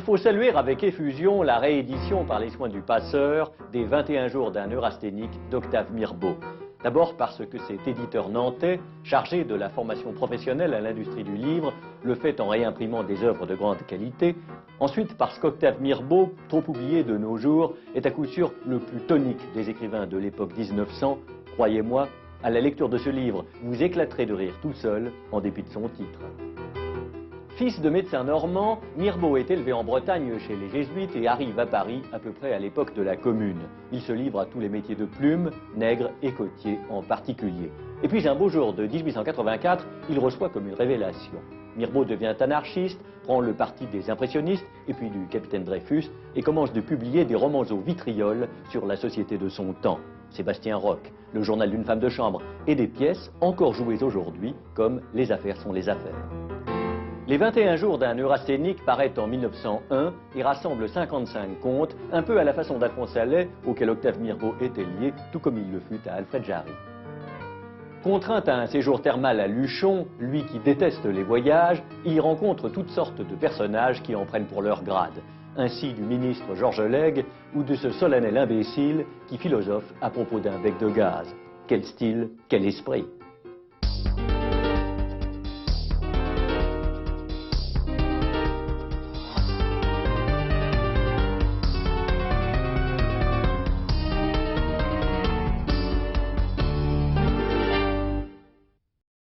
faut saluer avec effusion la réédition par les soins du passeur des 21 jours d'un neurasthénique d'Octave Mirbeau. D'abord parce que cet éditeur nantais, chargé de la formation professionnelle à l'industrie du livre, le fait en réimprimant des œuvres de grande qualité. Ensuite parce qu'Octave Mirbeau, trop oublié de nos jours, est à coup sûr le plus tonique des écrivains de l'époque 1900. Croyez-moi, à la lecture de ce livre, vous éclaterez de rire tout seul, en dépit de son titre. Fils de médecin normand, Mirbeau est élevé en Bretagne chez les Jésuites et arrive à Paris à peu près à l'époque de la Commune. Il se livre à tous les métiers de plume, nègre et côtier en particulier. Et puis un beau jour de 1884, il reçoit comme une révélation. Mirbeau devient anarchiste, prend le parti des impressionnistes et puis du capitaine Dreyfus et commence de publier des romans au vitriol sur la société de son temps. Sébastien Roch, le journal d'une femme de chambre et des pièces encore jouées aujourd'hui comme Les affaires sont les affaires. Les 21 jours d'un neurasthénique paraît en 1901 et rassemble 55 contes, un peu à la façon d'Alphonse Allais, auquel Octave Mirbeau était lié, tout comme il le fut à Alfred Jarry. Contraint à un séjour thermal à Luchon, lui qui déteste les voyages, il y rencontre toutes sortes de personnages qui en prennent pour leur grade. Ainsi du ministre Georges Lègue ou de ce solennel imbécile qui philosophe à propos d'un bec de gaz. Quel style, quel esprit!